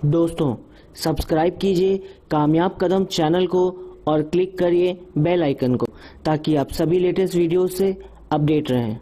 दोस्तों, सब्सक्राइब कीजिए कामयाब कदम चैनल को और क्लिक करिए बेल आइकन को ताकि आप सभी लेटेस्ट वीडियो से अपडेट रहें।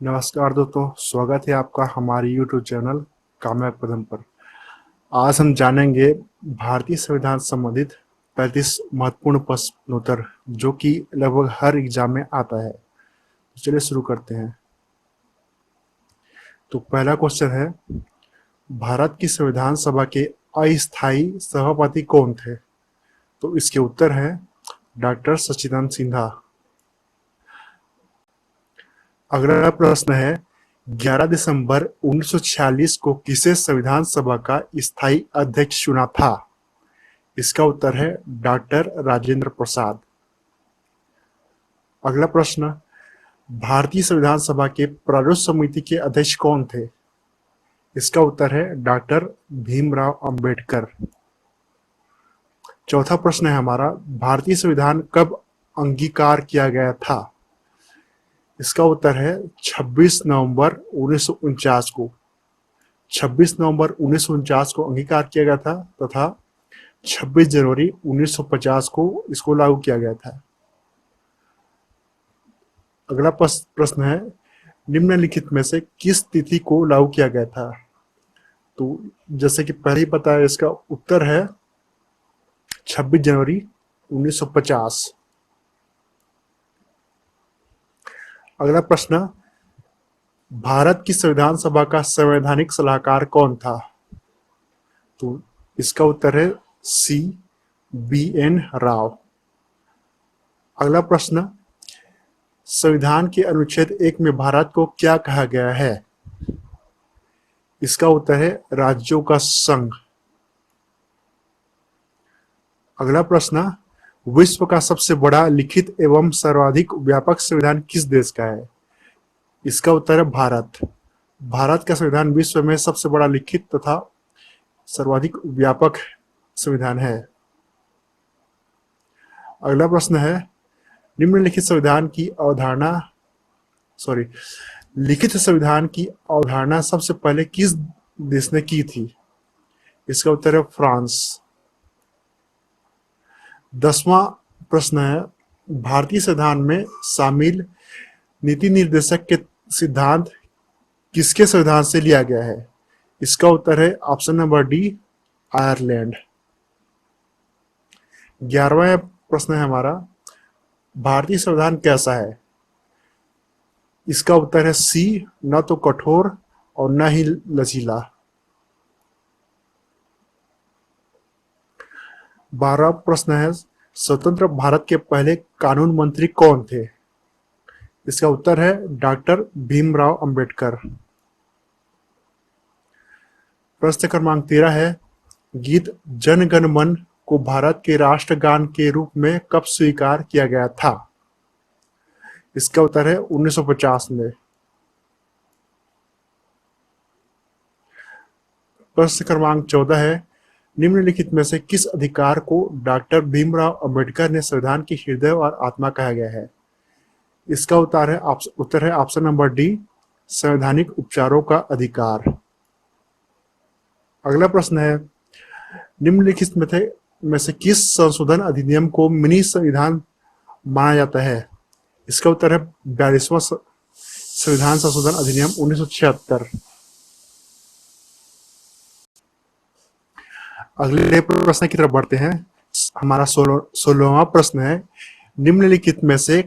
नमस्कार दोस्तों, स्वागत है आपका हमारे YouTube चैनल कामयाब कदम पर। आज हम जानेंगे भारतीय संविधान से संबंधित 35 महत्वपूर्ण प्रश्नोत्तर जो कि लगभग हर एग्जाम में आता है। तो चलिए शुरू करते हैं। तो पहला क्वेश्चन है, भारत की संविधान सभा के अस्थायी सभापति कौन थे? तो इसके उत्तर है डॉक्टर सच्चिदानंद सिन्हा। अगला प्रश्न है, 11 दिसंबर 1946 को किसे संविधान सभा का स्थायी अध्यक्ष चुना था? इसका उत्तर है डॉक्टर राजेंद्र प्रसाद। अगला प्रश्न, भारतीय संविधान सभा के प्रारूप समिति के अध्यक्ष कौन थे? इसका उत्तर है डॉक्टर भीमराव अंबेडकर। चौथा प्रश्न है हमारा, भारतीय संविधान कब अंगीकार किया गया था? इसका उत्तर है 26 नवंबर 1949 को। 26 नवंबर 1949 को अंगीकार किया गया था तथा 26 जनवरी 1950 को इसको लागू किया गया था। अगला प्रश्न है, निम्नलिखित में से किस तिथि को लागू किया गया था? तो जैसे कि पहले ही पता है, इसका उत्तर है 26 जनवरी 1950। अगला प्रश्न, भारत की संविधान सभा का संवैधानिक सलाहकार कौन था? तो इसका उत्तर है सी बी एन राव। अगला प्रश्न, संविधान के अनुच्छेद 1 में भारत को क्या कहा गया है? इसका उत्तर है राज्यों का संघ। अगला प्रश्न, विश्व का सबसे बड़ा लिखित एवं सर्वाधिक व्यापक संविधान किस देश का है? इसका उत्तर है भारत। भारत का संविधान विश्व में सबसे बड़ा लिखित तथा सर्वाधिक व्यापक संविधान है। अगला प्रश्न है, निम्नलिखित संविधान की अवधारणा लिखित संविधान की अवधारणा सबसे पहले किस देश ने की थी? इसका उत्तर है फ्रांस। 10वां प्रश्न है, भारतीय संविधान में शामिल नीति निर्देशक के सिद्धांत किसके संविधान से लिया गया है? इसका उत्तर है ऑप्शन नंबर डी, आयरलैंड। 11वां प्रश्न है हमारा, भारतीय संविधान कैसा है? इसका उत्तर है सी, न तो कठोर और न ही लचीला। 12वां प्रश्न है, स्वतंत्र भारत के पहले कानून मंत्री कौन थे? इसका उत्तर है डॉक्टर भीमराव अंबेडकर। प्रश्न क्रमांक 13 है, गीत जन गण मन को भारत के राष्ट्रगान के रूप में कब स्वीकार किया गया था? इसका उत्तर है 1950 में। प्रश्न क्रमांक 14 है, निम्नलिखित में से किस अधिकार को डॉक्टर भीमराव अंबेडकर ने संविधान की हृदय और आत्मा कहा गया है? इसका उत्तर है ऑप्शन नंबर डी, संवैधानिक उपचारों का अधिकार। अगला प्रश्न है, निम्नलिखित में से किस संशोधन अधिनियम को मिनी संविधान माना जाता है? इसका उत्तर है 42वां संविधान संशोधन अधिनियम 1976। अगले प्रश्न की तरफ बढ़ते हैं। हमारा 16वां प्रश्न है, निम्नलिखित में से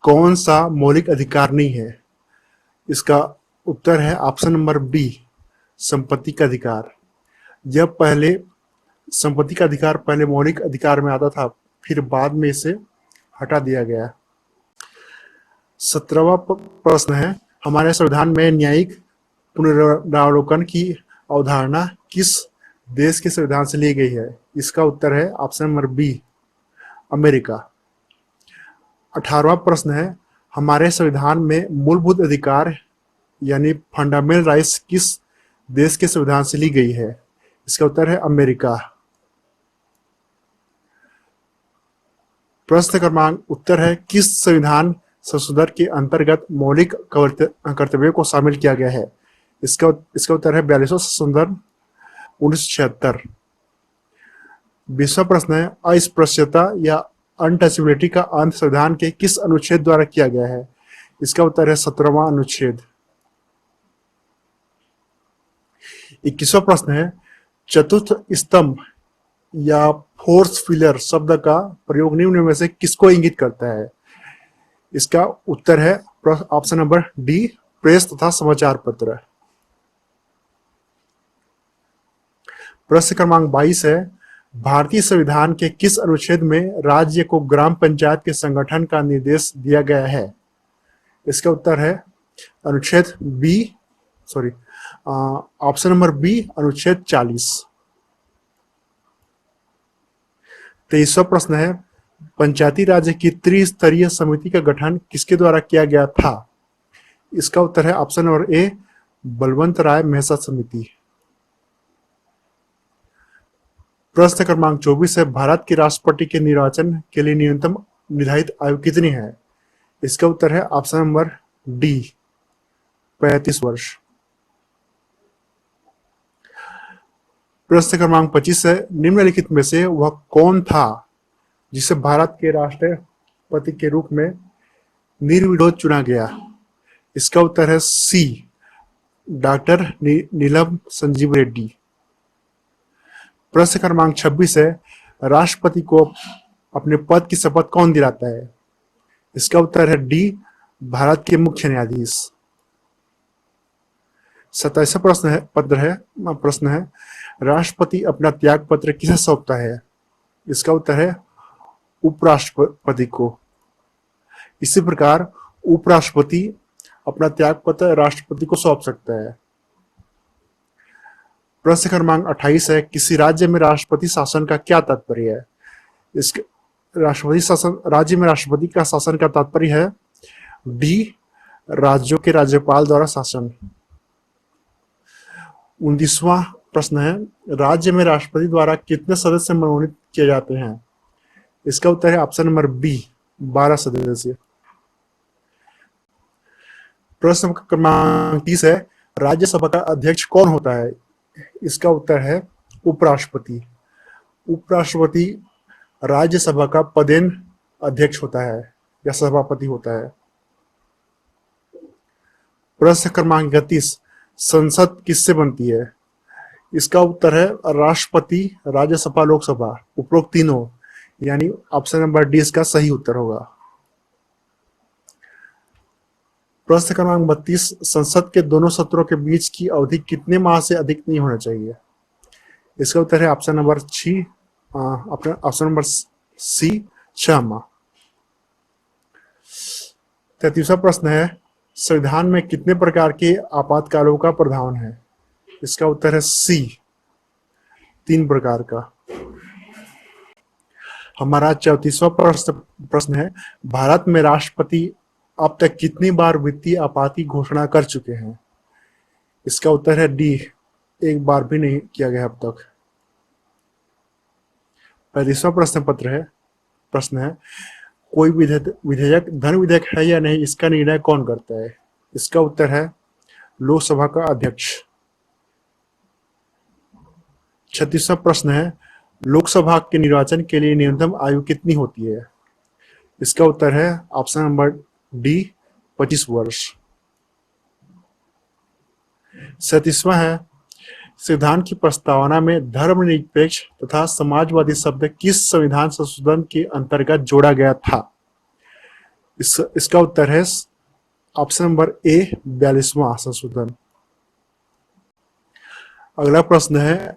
कौन सा मौलिक अधिकार नहीं है? इसका उत्तर है ऑप्शन नंबर बी, संपत्ति का अधिकार। यह पहले संपत्ति का अधिकार पहले मौलिक अधिकार में आता था, फिर बाद में इसे हटा दिया गया। 17वां प्रश्न है, हमारे संविधान में न्यायिक पुनरावलोकन की अवधारणा किस देश के संविधान से ली गई है? इसका उत्तर है ऑप्शन नंबर बी, अमेरिका। 18वां प्रश्न है, हमारे संविधान में मूलभूत अधिकार यानी फंडामेंटल राइट्स किस देश के संविधान से ली गई है? इसका उत्तर है अमेरिका। प्रश्न क्रमांक उत्तर है, किस संविधान संशोधन के अंतर्गत मौलिक कर्तव्यों को शामिल किया गया है? इसका इसका उत्तर है 42वां संशोधन 1976। 20वां प्रश्न है अस्पृश्यता या अनटचेबिलिटी का अंत संविधान के किस अनुच्छेद द्वारा किया गया है? इसका उत्तर है 17वां अनुच्छेद। 21वां प्रश्न है चतुर्थ स्तंभ या फोर्थ पिलर शब्द का प्रयोग निम्न में से किसको इंगित करता है? इसका उत्तर है ऑप्शन नंबर डी, प्रेस तथा समाचार पत्र। प्रश्न क्रमांक 22 है भारतीय संविधान के किस अनुच्छेद में राज्य को ग्राम पंचायत के संगठन का निर्देश दिया गया है? इसका उत्तर है अनुच्छेद बी, ऑप्शन नंबर बी, अनुच्छेद 40। 23वां प्रश्न है पंचायती राज की त्रिस्तरीय समिति का गठन किसके द्वारा किया गया था? इसका उत्तर है ऑप्शन नंबर ए, बलवंत राय मेहसा समिति। प्रश्न क्रमांक 24 है भारत के राष्ट्रपति के निर्वाचन के लिए न्यूनतम निर्धारित आयु कितनी है? इसका उत्तर है ऑप्शन नंबर डी, 35 वर्ष। प्रश्न क्रमांक 25 है निम्नलिखित में से वह कौन था जिसे भारत के राष्ट्रपति के रूप में निर्विरोध चुना गया? इसका उत्तर है सी, डॉक्टर नीलम संजीव रेड्डी। प्रश्न क्रमांक 26 है राष्ट्रपति को अपने पद की शपथ कौन दिलाता है? इसका उत्तर है डी, भारत के मुख्य न्यायाधीश। 27वां प्रश्न है राष्ट्रपति अपना त्याग पत्र किसे सौंपता है? इसका उत्तर है उपराष्ट्रपति को। इसी प्रकार उपराष्ट्रपति अपना त्याग पत्र राष्ट्रपति को सौंप सकता है। प्रश्न क्रमांक 28 है किसी राज्य में राष्ट्रपति शासन का क्या तात्पर्य है? राज्य में राष्ट्रपति का शासन का तात्पर्य है डी, राज्यों के राज्यपाल द्वारा शासन। 29वां प्रश्न है राज्य में राष्ट्रपति द्वारा कितने सदस्य मनोनीत किए जाते हैं? इसका उत्तर है ऑप्शन नंबर बी, 12 सदस्य। प्रश्न क्रमांक 30 है राज्यसभा का अध्यक्ष कौन होता है? इसका उत्तर है उपराष्ट्रपति। उपराष्ट्रपति राज्यसभा का पदेन अध्यक्ष होता है या सभापति होता है। प्रश्न क्रमांक 31 संसद किससे बनती है? इसका उत्तर है राष्ट्रपति, राज्यसभा, लोकसभा, उपरोक्त तीनों, यानी ऑप्शन नंबर डी इसका सही उत्तर होगा। प्रश्न क्रमांक 32 संसद के दोनों सत्रों के बीच की अवधि कितने माह से अधिक नहीं होना चाहिए? इसका उत्तर है ऑप्शन नंबर सी, 6 माह। 33वां प्रश्न है संविधान में कितने प्रकार के आपातकालों का प्रावधान है? इसका उत्तर है सी, 3 प्रकार का। हमारा 34वां प्रश्न है भारत में राष्ट्रपति अब तक कितनी बार वित्तीय आपात घोषणा कर चुके हैं? इसका उत्तर है डी, 1 बार भी नहीं किया गया अब तक। 35वां प्रश्न है कोई विधेयक धन विधेयक है या नहीं, इसका निर्णय कौन करता है? इसका उत्तर है लोकसभा का अध्यक्ष। 36वां प्रश्न है लोकसभा के निर्वाचन के लिए न्यूनतम आयु कितनी होती है? इसका उत्तर है ऑप्शन नंबर डी, 25 वर्ष। 37वां है संविधान की प्रस्तावना में धर्मनिरपेक्ष तथा समाजवादी शब्द किस संविधान संशोधन के अंतर्गत जोड़ा गया था? इसका उत्तर है ऑप्शन नंबर ए, 42वां संशोधन। अगला प्रश्न है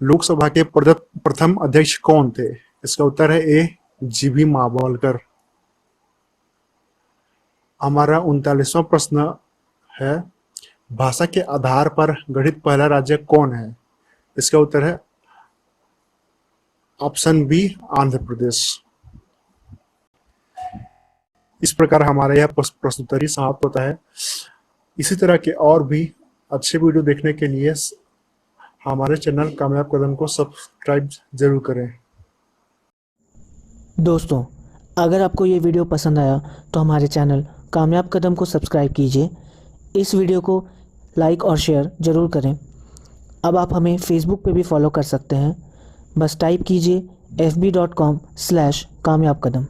लोकसभा के प्रथम अध्यक्ष कौन थे? इसका उत्तर है ए, जीबी मावलकर। हमारा 39वां प्रश्न है भाषा के आधार पर गठित पहला राज्य कौन है? इसका उत्तर है ऑप्शन बी, आंध्र प्रदेश। इस प्रकार हमारा यह प्रश्नोत्तरी समाप्त होता है। इसी तरह के और भी अच्छे वीडियो देखने के लिए हमारे चैनल कामयाब कदम को सब्सक्राइब जरूर करें। दोस्तों, अगर आपको ये वीडियो पसंद आया तो हमारे चैनल कामयाब कदम को सब्सक्राइब कीजिए, इस वीडियो को लाइक और शेयर ज़रूर करें। अब आप हमें फेसबुक पे भी फॉलो कर सकते हैं, बस टाइप कीजिए fb.com/कामयाब कदम।